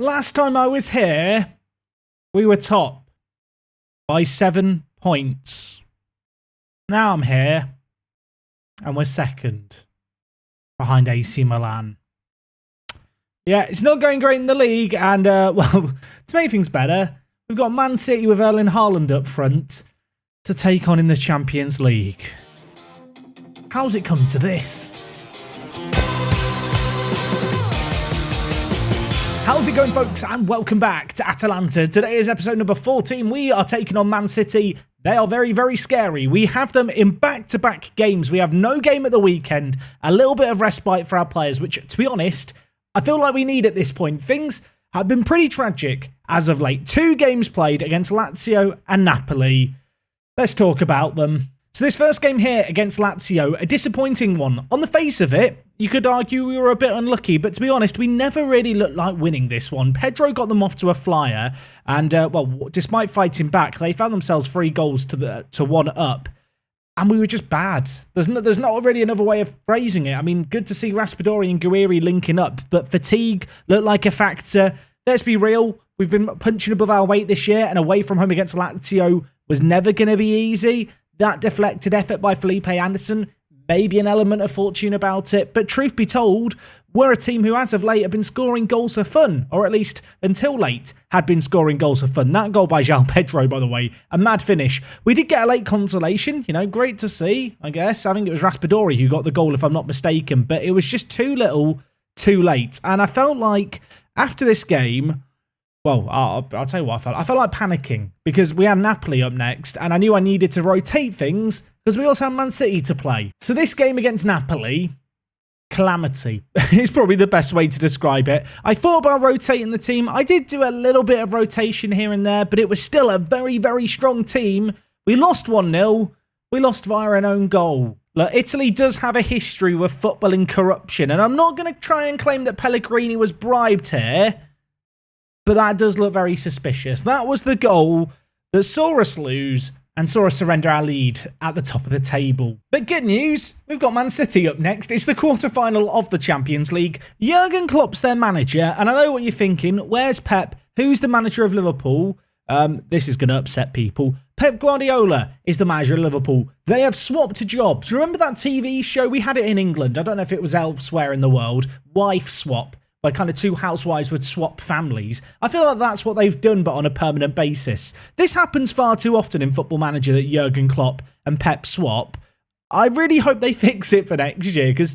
Last time I was here, we were top by 7 points. Now I'm here, and we're second behind AC Milan. Yeah, it's not going great in the league, and, well, to make things better, we've got Man City with Erling Haaland up front to take on in the Champions League. How's it come to this? How's it going, folks, and welcome back to Atalanta. Today is episode number 14. We are taking on Man City. They are very, very scary. We have them in back-to-back games. We have no game at the weekend, a little bit of respite for our players, which, to be honest, I feel like we need at this point. Things have been pretty tragic as of late. 2 games played against Lazio and Napoli. Let's talk about them. So this first game here against Lazio, a disappointing one. On the face of it, you could argue we were a bit unlucky, but to be honest, we never really looked like winning this one. Pedro got them off to a flyer, and, well, despite fighting back, they found themselves 3 goals to 1 up, and we were just bad. There's not really another way of phrasing it. I mean, good to see Raspadori and Guiri linking up, but fatigue looked like a factor. Let's be real, we've been punching above our weight this year, and away from home against Lazio was never going to be easy. That deflected effort by Felipe Anderson, maybe an element of fortune about it, but truth be told, we're a team who as of late have been scoring goals for fun, or at least until late had been scoring goals for fun. That goal by João Pedro, by the way, a mad finish. We did get a late consolation, you know, great to see, I guess. I think it was Raspadori who got the goal, if I'm not mistaken, but it was just too little, too late. And I felt like after this game, well, I'll tell you what I felt. I felt like panicking because we had Napoli up next and I knew I needed to rotate things because we also had Man City to play. So this game against Napoli, calamity is probably the best way to describe it. I thought about rotating the team. I did do a little bit of rotation here and there, but it was still a very, very strong team. We lost 1-0. We lost via an own goal. Look, Italy does have a history with footballing corruption, and I'm not going to try and claim that Pellegrini was bribed here, but that does look very suspicious. That was the goal that saw us lose and saw us surrender our lead at the top of the table. But good news, we've got Man City up next. It's the quarter-final of the Champions League. Jurgen Klopp's their manager, and I know what you're thinking. Where's Pep? Who's the manager of Liverpool? This is going to upset people. Pep Guardiola is the manager of Liverpool. They have swapped jobs. Remember that TV show? We had it in England. I don't know if it was elsewhere in the world. Wife swap, where kind of 2 housewives would swap families. I feel like that's what they've done, but on a permanent basis. This happens far too often in Football Manager that Jurgen Klopp and Pep swap. I really hope they fix it for next year, because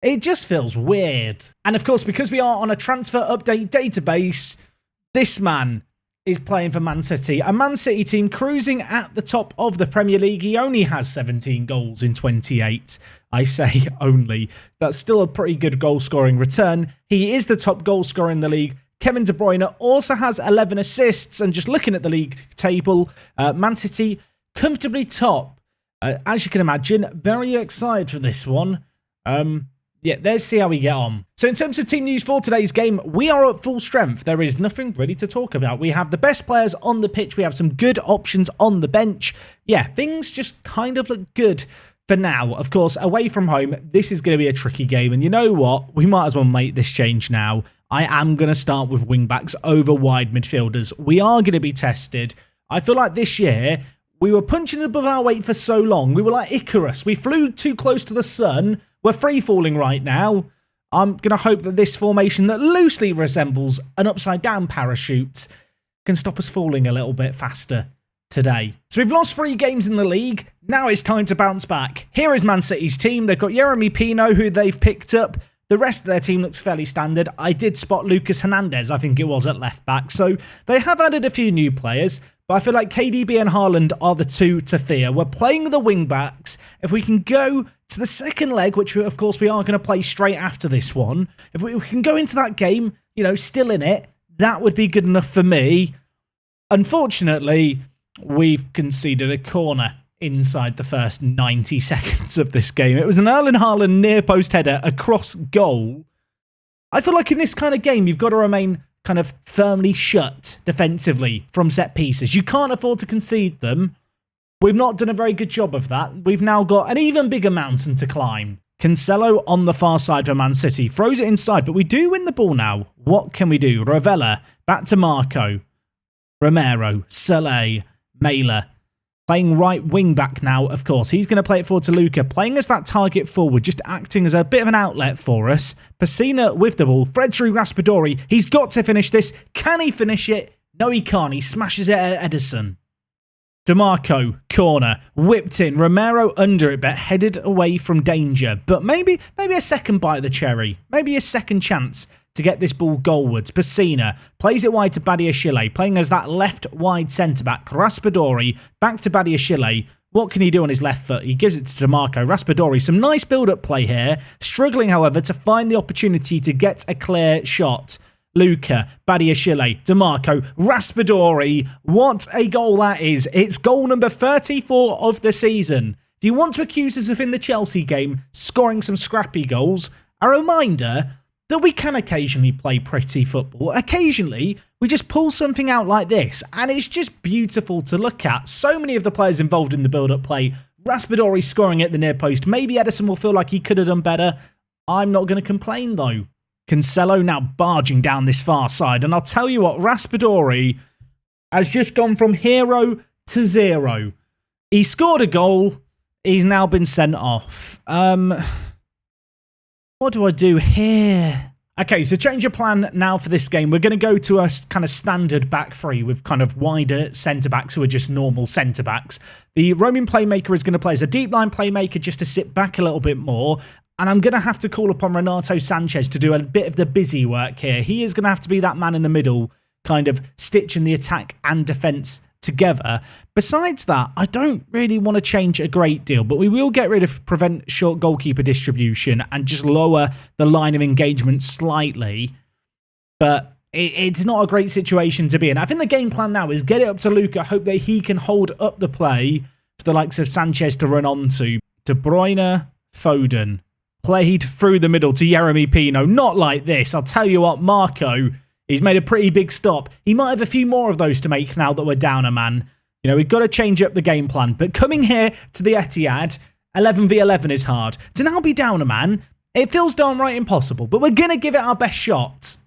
it just feels weird. And of course, because we are on a transfer update database, this man is playing for Man City. A Man City team cruising at the top of the Premier League. He only has 17 goals in 28. I say only. That's still a pretty good goal-scoring return. He is the top goal-scorer in the league. Kevin De Bruyne also has 11 assists. And just looking at the league table, Man City comfortably top. As you can imagine, very excited for this one. Yeah, let's see how we get on. So in terms of team news for today's game, we are at full strength. There is nothing really to talk about. We have the best players on the pitch. We have some good options on the bench. Yeah, things just kind of look good for now. Of course, away from home, this is going to be a tricky game. And you know what? We might as well make this change now. I am going to start with wing-backs over wide midfielders. We are going to be tested. I feel like this year, we were punching above our weight for so long. We were like Icarus. We flew too close to the sun. We're free-falling right now. I'm going to hope that this formation that loosely resembles an upside-down parachute can stop us falling a little bit faster today. So we've lost 3 games in the league. Now it's time to bounce back. Here is Man City's team. They've got Jeremy Pino, who they've picked up. The rest of their team looks fairly standard. I did spot Lucas Hernandez, I think it was, at left-back. So they have added a few new players. But I feel like KDB and Haaland are the 2 to fear. We're playing the wing-backs. If we can go to the second leg, which of course we are going to play straight after this one, if we can go into that game, you know, still in it, that would be good enough for me. Unfortunately, we've conceded a corner inside the first 90 seconds of this game. It was an Erling Haaland near post header across goal. I feel like in this kind of game, you've got to remain kind of firmly shut defensively from set pieces. You can't afford to concede them. We've not done a very good job of that. We've now got an even bigger mountain to climb. Cancelo on the far side for Man City. Throws it inside, but we do win the ball now. What can we do? Ravella, back to Marco. Romero, Soleil, Mailer. Playing right wing back now, of course. He's going to play it forward to Luca, playing as that target forward, just acting as a bit of an outlet for us. Pessina with the ball, thread through Raspadori. He's got to finish this. Can he finish it? No, he can't. He smashes it at Edison. DeMarco, corner, whipped in. Romero under it, but headed away from danger. But maybe a second bite of the cherry. Maybe a second chance to get this ball goalwards. Pessina plays it wide to Badiashile, playing as that left wide centre-back. Raspadori back to Badiashile. What can he do on his left foot? He gives it to DeMarco. Raspadori, some nice build-up play here. Struggling, however, to find the opportunity to get a clear shot. Luca, Badiashile, DeMarco, Raspadori. What a goal that is. It's goal number 34 of the season. If you want to accuse us of, in the Chelsea game, scoring some scrappy goals, a reminder that we can occasionally play pretty football. Occasionally, we just pull something out like this, and it's just beautiful to look at. So many of the players involved in the build-up play. Raspadori scoring at the near post. Maybe Edison will feel like he could have done better. I'm not going to complain, though. Cancelo now barging down this far side, and I'll tell you what, Raspadori has just gone from hero to zero. He scored a goal. He's now been sent off. What do I do here? Okay, so change of plan now for this game. We're going to go to a kind of standard back three with kind of wider centre-backs who are just normal centre-backs. The roaming playmaker is going to play as a deep line playmaker just to sit back a little bit more. And I'm going to have to call upon Renato Sanchez to do a bit of the busy work here. He is going to have to be that man in the middle, kind of stitching the attack and defence together. Besides that, I don't really want to change a great deal, but we will get rid of prevent short goalkeeper distribution and just lower the line of engagement slightly. But it's not a great situation to be in. I think the game plan now is get it up to Luca, hope that he can hold up the play for the likes of Sanchez to run onto. De Bruyne, Foden. Played through the middle to Jeremy Pino. Not like this. I'll tell you what, Marco, he's made a pretty big stop. He might have a few more of those to make now that we're down a man. You know, we've got to change up the game plan. But coming here to the Etihad, 11v11 is hard. To now be down a man, it feels downright impossible. But we're going to give it our best shot.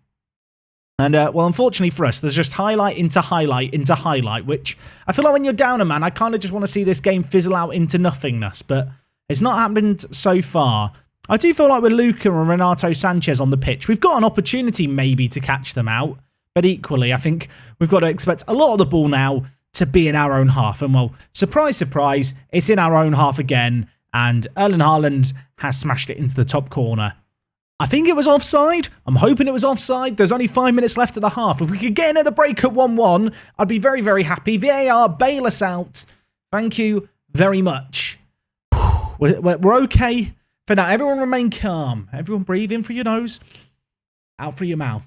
And, well, unfortunately for us, there's just highlight into highlight into highlight, which I feel like when you're down a man, I kind of just want to see this game fizzle out into nothingness. But it's not happened so far. I do feel like with Luca and Renato Sanchez on the pitch, we've got an opportunity maybe to catch them out. But equally, I think we've got to expect a lot of the ball now to be in our own half. And well, surprise, surprise, it's in our own half again. And Erling Haaland has smashed it into the top corner. I think it was offside. I'm hoping it was offside. There's only 5 minutes left of the half. If we could get in at the break at 1-1, I'd be very, very happy. VAR, bail us out. Thank you very much. We're okay. For now, everyone remain calm. Everyone breathe in through your nose, out through your mouth.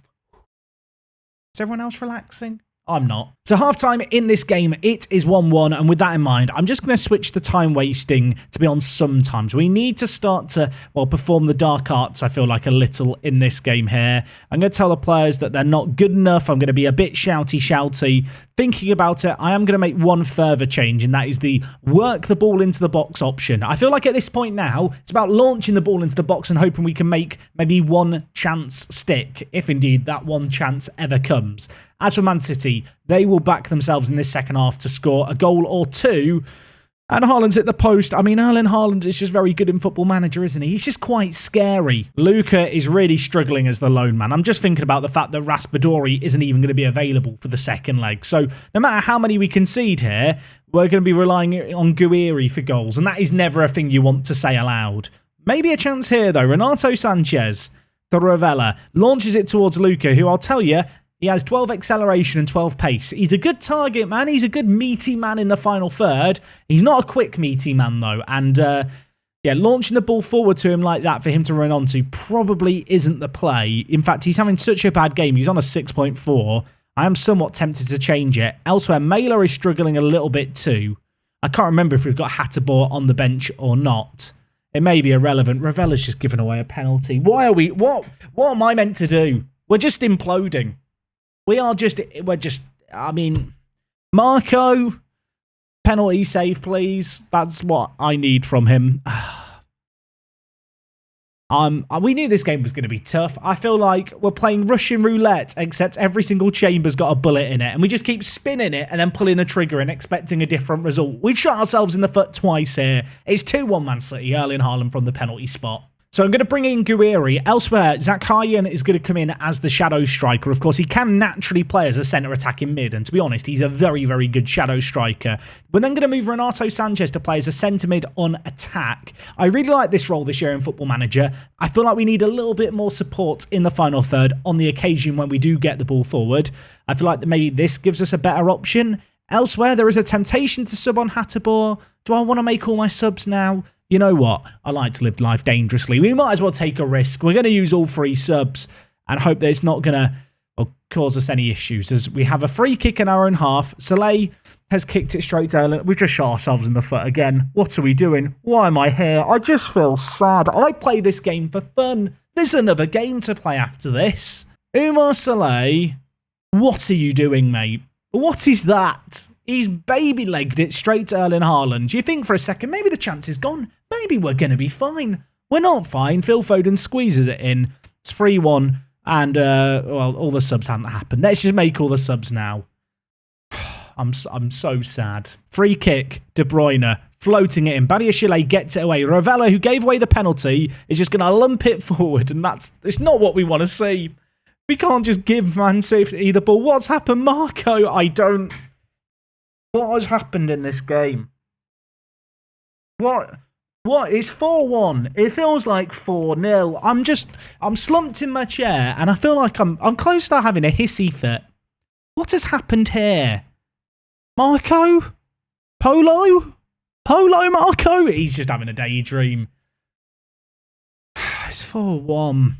Is everyone else relaxing? I'm not. So half-time in this game, it is 1-1, and with that in mind, I'm just going to switch the time wasting to be on sometimes. We need to start to, well, perform the dark arts, I feel like, a little in this game here. I'm going to tell the players that they're not good enough. I'm going to be a bit shouty. Thinking about it, I am going to make one further change, and that is the work the ball into the box option. I feel like at this point now, it's about launching the ball into the box and hoping we can make maybe one chance stick, if indeed that one chance ever comes. As for Man City, they will back themselves in this second half to score a goal or two. And Haaland's at the post. I mean, Erling Haaland is just very good in Football Manager, isn't he? He's just quite scary. Luca is really struggling as the lone man. I'm just thinking about the fact that Raspadori isn't even going to be available for the second leg. So no matter how many we concede here, we're going to be relying on Guiri for goals. And that is never a thing you want to say aloud. Maybe a chance here, though. Renato Sanchez, the Ravella, launches it towards Luca, who I'll tell you, he has 12 acceleration and 12 pace. He's a good target man. He's a good meaty man in the final third. He's not a quick meaty man, though. And, yeah, launching the ball forward to him like that for him to run onto probably isn't the play. In fact, he's having such a bad game. He's on a 6.4. I am somewhat tempted to change it. Elsewhere, Mailer is struggling a little bit too. I can't remember if we've got Hatterbaugh on the bench or not. It may be irrelevant. Ravella's just given away a penalty. Why are we... What am I meant to do? We're just imploding. We're just, I mean, Marco, penalty save, please. That's what I need from him. We knew this game was going to be tough. I feel like we're playing Russian roulette, except every single chamber's got a bullet in it, and we just keep spinning it and then pulling the trigger and expecting a different result. We've shot ourselves in the foot twice here. It's 2-1 Man City, Erling Haaland from the penalty spot. So I'm going to bring in Guiri. Elsewhere, Zakharyan is going to come in as the shadow striker. Of course, he can naturally play as a centre attacking mid, and to be honest, he's a very, very good shadow striker. We're then going to move Renato Sanchez to play as a centre mid on attack. I really like this role this year in Football Manager. I feel like we need a little bit more support in the final third on the occasion when we do get the ball forward. I feel like that maybe this gives us a better option. Elsewhere, there is a temptation to sub on Hateboer. Do I want to make all my subs now? You know what? I like to live life dangerously. We might as well take a risk. We're going to use all 3 subs and hope that it's not going to cause us any issues, as we have a free kick in our own half. Soleil has kicked it straight to Erling. We've just shot ourselves in the foot again. What are we doing? Why am I here? I just feel sad. I play this game for fun. There's another game to play after this. Umar Soleil, what are you doing, mate? What is that? He's baby-legged it straight to Erling Haaland. You think for a second, maybe the chance is gone. Maybe we're going to be fine. We're not fine. Phil Foden squeezes it in. It's 3-1. And, well, all the subs haven't happened. Let's just make all the subs now. I'm so sad. Free kick, De Bruyne, floating it in. Badiashile gets it away. Ravella, who gave away the penalty, is just going to lump it forward. And it's not what we want to see. We can't just give Man City the ball. What's happened, Marco? What has happened in this game? What? It's 4-1. It feels like 4-0. I'm slumped in my chair, and I feel like I'm close to having a hissy fit. What has happened here? Marco? Polo Marco? He's just having a daydream. It's 4-1.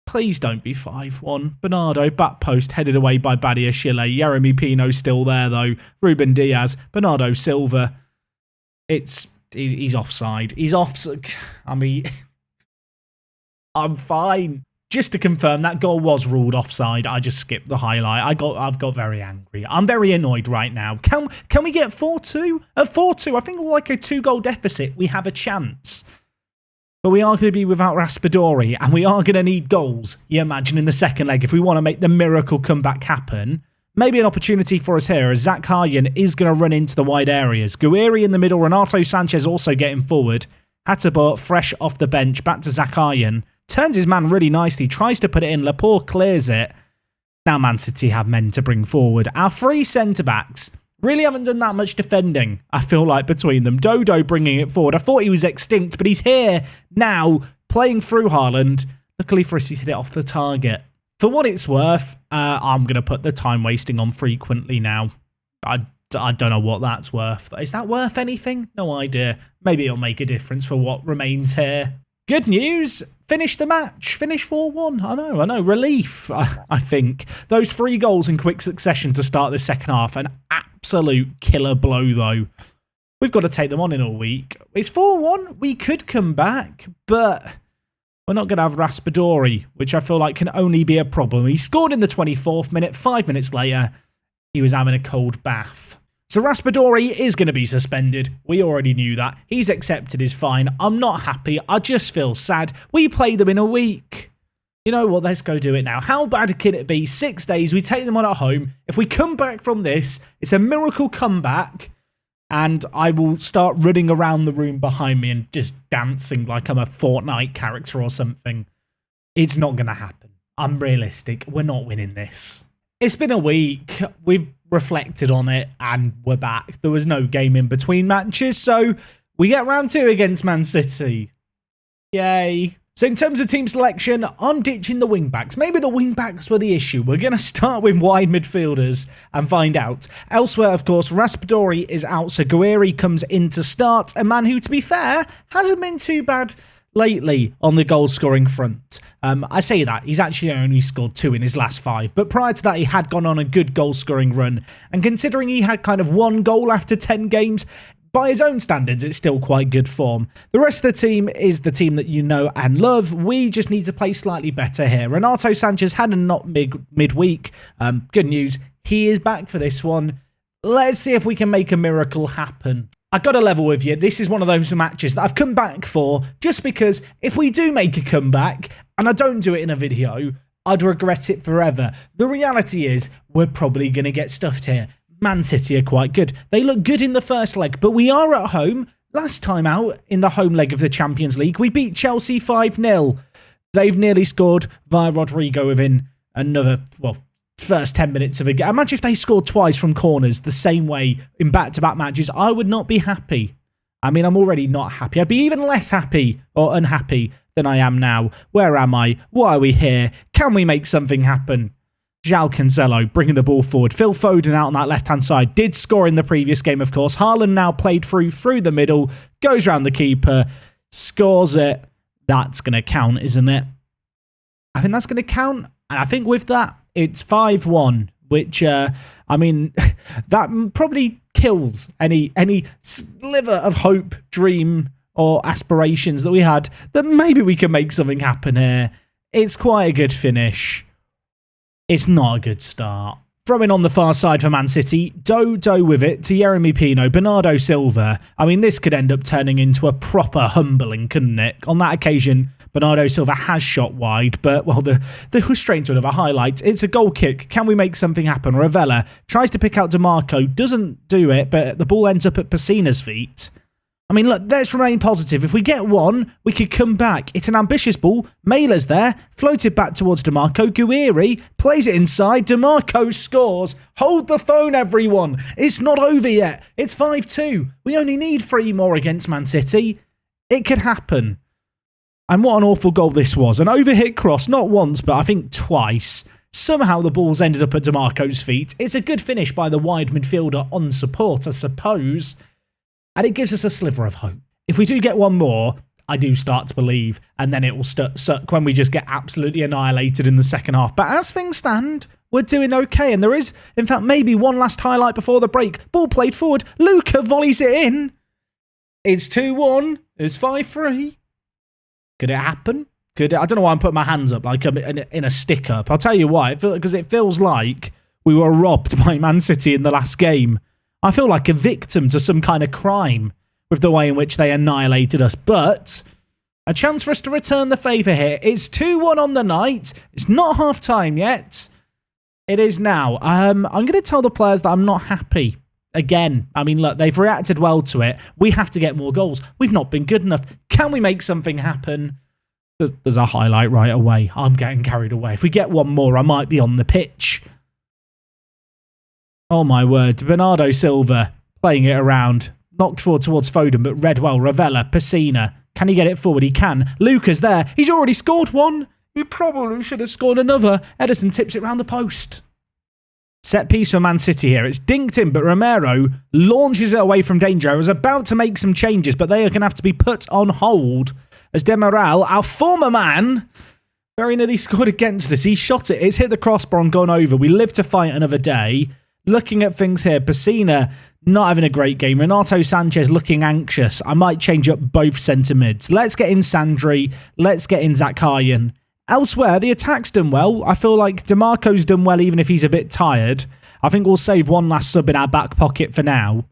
Please don't be 5-1. Bernardo, back post, headed away by Badiashile. Jeremy Pino still there, though. Ruben Diaz. Bernardo Silva. He's offside. He's offside. I mean, I'm fine. Just to confirm, that goal was ruled offside. I just skipped the highlight. I've got very angry. I'm very annoyed right now. Can we get 4-2? At 4-2, I think like a 2-goal deficit, we have a chance. But we are going to be without Raspadori, and we are going to need goals, you imagine, in the second leg if we want to make the miracle comeback happen. Maybe an opportunity for us here, as Zakharyan is going to run into the wide areas. Guiri in the middle, Renato Sanchez also getting forward. Hateboer fresh off the bench, back to Zakharyan. Turns his man really nicely, tries to put it in. Laporte clears it. Now Man City have men to bring forward. Our 3 centre-backs really haven't done that much defending, I feel like, between them. Dodo bringing it forward. I thought he was extinct, but he's here now, playing through Haaland. Luckily for us, he's hit it off the target. For what it's worth, I'm going to put the time wasting on frequently now. I don't know what that's worth. Is that worth anything? No idea. Maybe it'll make a difference for what remains here. Good news. Finish the match. Finish 4-1. I know. Relief, I think. Those 3 goals in quick succession to start the second half. An absolute killer blow, though. We've got to take them on in a week. It's 4-1. We could come back, but we're not going to have Raspadori, which I feel like can only be a problem. He scored in the 24th minute. 5 minutes later, he was having a cold bath. So Raspadori is going to be suspended. We already knew that. He's accepted his fine. I'm not happy. I just feel sad. We played them in a week. You know what? Let's go do it now. How bad can it be? 6 days. We take them on at home. If we come back from this, it's a miracle comeback. And I will start running around the room behind me and just dancing like I'm a Fortnite character or something. It's not going to happen. I'm realistic. We're not winning this. It's been a week. We've reflected on it and we're back. There was no game in between matches, so we get round 2 against Man City. Yay. So in terms of team selection, I'm ditching the wing-backs. Maybe the wing-backs were the issue. We're going to start with wide midfielders and find out. Elsewhere, of course, Raspadori is out, so Guiri comes in to start. A man who, to be fair, hasn't been too bad lately on the goal-scoring front. I say that, he's actually only scored 2 in his last 5, but prior to that he had gone on a good goal-scoring run, and considering he had kind of 1 goal after 10 games, by his own standards, it's still quite good form. The rest of the team is the team that you know and love. We just need to play slightly better here. Renato Sanchez had a knock midweek. Good news, he is back for this one. Let's see if we can make a miracle happen. I got to level with you. This is one of those matches that I've come back for just because if we do make a comeback and I don't do it in a video, I'd regret it forever. The reality is we're probably going to get stuffed here. Man City are quite good. They look good in the first leg, but we are at home. Last time out in the home leg of the Champions League, we beat Chelsea 5-0. They've nearly scored via Rodrigo within another, first 10 minutes of a game. Imagine if they scored twice from corners the same way in back-to-back matches. I would not be happy. I mean, I'm already not happy. I'd be even less happy or unhappy than I am now. Where am I? Why are we here? Can we make something happen? João Cancelo bringing the ball forward. Phil Foden out on that left-hand side. Did score in the previous game, of course. Haaland now played through the middle. Goes round the keeper. Scores it. That's going to count, isn't it? I think that's going to count. And I think with that, it's 5-1, which, I mean, that probably kills any sliver of hope, dream, or aspirations that we had that maybe we can make something happen here. It's quite a good finish. It's not a good start. Throwing on the far side for Man City, Dodo with it to Yeremy Pino, Bernardo Silva. I mean, this could end up turning into a proper humbling, couldn't it? On that occasion, Bernardo Silva has shot wide, but, well, the was straight into another highlight. It's a goal kick. Can we make something happen? Ravella tries to pick out DeMarco, doesn't do it, but the ball ends up at Pessina's feet. I mean, look, let's remain positive. If we get one, we could come back. It's an ambitious ball. Mailer's there. Floated back towards DeMarco. Guiri plays it inside. DeMarco scores. Hold the phone, everyone. It's not over yet. It's 5-2. We only need 3 more against Man City. It could happen. And what an awful goal this was. An overhit cross, not once, but I think twice. Somehow the ball's ended up at DeMarco's feet. It's a good finish by the wide midfielder on support, I suppose. And it gives us a sliver of hope. If we do get one more, I do start to believe, and then it will suck when we just get absolutely annihilated in the second half. But as things stand, we're doing okay. And there is, in fact, maybe one last highlight before the break. Ball played forward. Luca volleys it in. It's 2-1. It's 5-3. Could it happen? I don't know why I'm putting my hands up like I'm in a stick-up. I'll tell you why. Because it feels like we were robbed by Man City in the last game. I feel like a victim to some kind of crime with the way in which they annihilated us. But a chance for us to return the favour here. It's 2-1 on the night. It's not half-time yet. It is now. I'm going to tell the players that I'm not happy. Again, I mean, look, they've reacted well to it. We have to get more goals. We've not been good enough. Can we make something happen? There's a highlight right away. I'm getting carried away. If we get one more, I might be on the pitch. Oh my word. Bernardo Silva playing it around. Knocked forward towards Foden, but read well. Ravella, Pessina. Can he get it forward? He can. Luca's there. He's already scored one. He probably should have scored another. Ederson tips it round the post. Set piece for Man City here. It's dinked in, but Romero launches it away from danger. I was about to make some changes, but they are going to have to be put on hold as Demiral, our former man, very nearly scored against us. He shot it. It's hit the crossbar and gone over. We live to fight another day. Looking at things here, Pessina not having a great game. Renato Sanchez looking anxious. I might change up both centre mids. Let's get in Sandri. Let's get in Zakharyan. Elsewhere, the attack's done well. I feel like DeMarco's done well even if he's a bit tired. I think we'll save one last sub in our back pocket for now.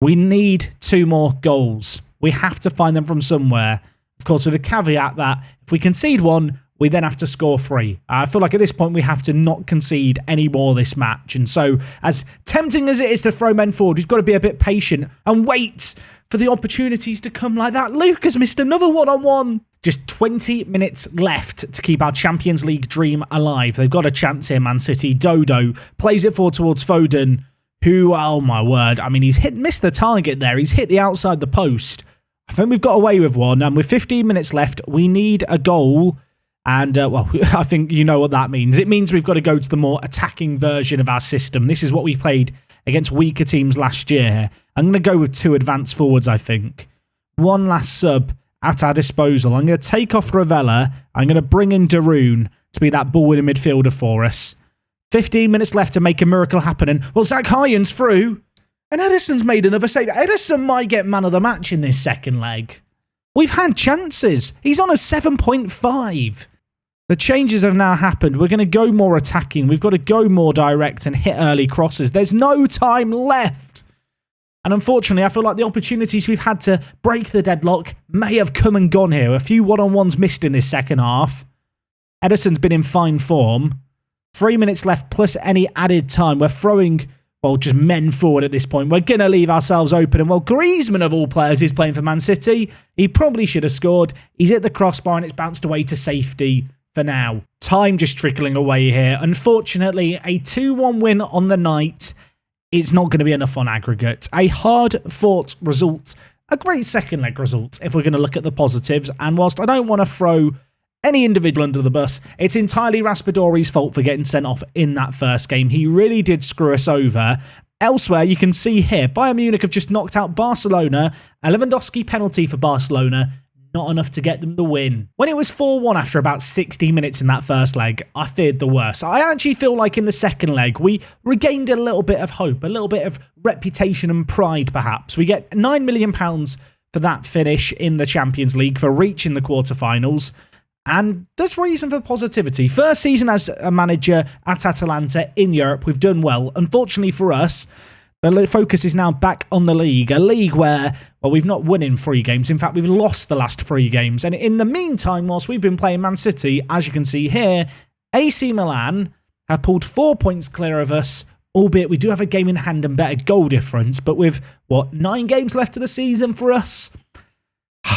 We need 2 more goals. We have to find them from somewhere. Of course, with the caveat that if we concede one, we then have to score 3. I feel like at this point we have to not concede any more this match. And so, as tempting as it is to throw men forward, we've got to be a bit patient and wait for the opportunities to come like that. Luke has missed another one-on-one. Just 20 minutes left to keep our Champions League dream alive. They've got a chance here, Man City. Dodo plays it forward towards Foden, who, oh my word, I mean, he's missed the target there. He's hit the outside the post. I think we've got away with one, and with 15 minutes left, we need a goal. And, well, I think you know what that means. It means we've got to go to the more attacking version of our system. This is what we played against weaker teams last year. I'm going to go with 2 advanced forwards, I think. One last sub at our disposal. I'm going to take off Ravella. I'm going to bring in Darun to be that ball-winning midfielder for us. 15 minutes left to make a miracle happen. And, well, Zakharyan's through. And Ederson's made another save. Ederson might get man of the match in this second leg. We've had chances. He's on a 7.5. The changes have now happened. We're going to go more attacking. We've got to go more direct and hit early crosses. There's no time left. And unfortunately, I feel like the opportunities we've had to break the deadlock may have come and gone here. A few one-on-ones missed in this second half. Ederson's been in fine form. 3 minutes left plus any added time. We're throwing, well, just men forward at this point. We're going to leave ourselves open. And, well, Griezmann, of all players, is playing for Man City. He probably should have scored. He's hit the crossbar and it's bounced away to safety for now. Time just trickling away here. Unfortunately, a 2-1 win on the night. It's not going to be enough on aggregate. A hard-fought result. A great second leg result, if we're going to look at the positives. And whilst I don't want to throw any individual under the bus, it's entirely Raspadori's fault for getting sent off in that first game. He really did screw us over. Elsewhere, you can see here, Bayern Munich have just knocked out Barcelona. A Lewandowski penalty for Barcelona. Not enough to get them the win. When it was 4-1 after about 60 minutes in that first leg, I feared the worst. I actually feel like in the second leg, we regained a little bit of hope, a little bit of reputation and pride, perhaps. We get £9 million for that finish in the Champions League, for reaching the quarterfinals. And there's reason for positivity. First season as a manager at Atalanta in Europe, we've done well. Unfortunately for us, the focus is now back on the league, a league where, well, we've not won in 3 games. In fact, we've lost the last 3 games. And in the meantime, whilst we've been playing Man City, as you can see here, AC Milan have pulled 4 points clear of us, albeit we do have a game in hand and better goal difference. But with, 9 games left of the season for us?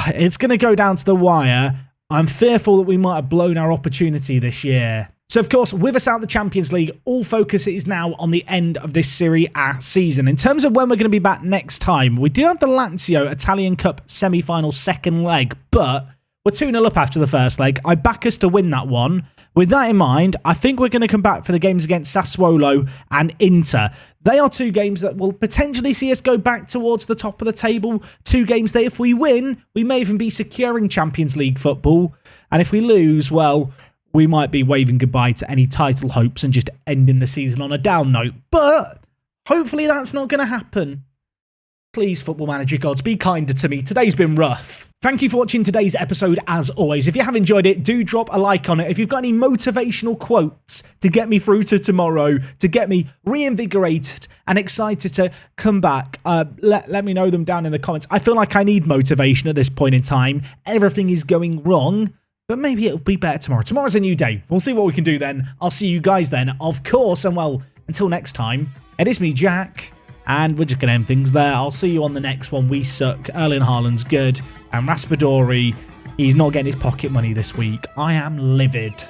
It's going to go down to the wire. I'm fearful that we might have blown our opportunity this year. So, of course, with us out of the Champions League, all focus is now on the end of this Serie A season. In terms of when we're going to be back next time, we do have the Lazio Italian Cup semi-final second leg, but we're 2-0 up after the first leg. I back us to win that one. With that in mind, I think we're going to come back for the games against Sassuolo and Inter. They are 2 games that will potentially see us go back towards the top of the table. 2 games that if we win, we may even be securing Champions League football. And if we lose, well, we might be waving goodbye to any title hopes and just ending the season on a down note. But hopefully that's not going to happen. Please, Football Manager gods, be kinder to me. Today's been rough. Thank you for watching today's episode as always. If you have enjoyed it, do drop a like on it. If you've got any motivational quotes to get me through to tomorrow, to get me reinvigorated and excited to come back, let me know them down in the comments. I feel like I need motivation at this point in time. Everything is going wrong. But maybe it'll be better tomorrow. Tomorrow's a new day. We'll see what we can do then. I'll see you guys then, of course. And well, until next time, it is me, Jack. And we're just going to end things there. I'll see you on the next one. We suck. Erling Haaland's good. And Raspadori, he's not getting his pocket money this week. I am livid.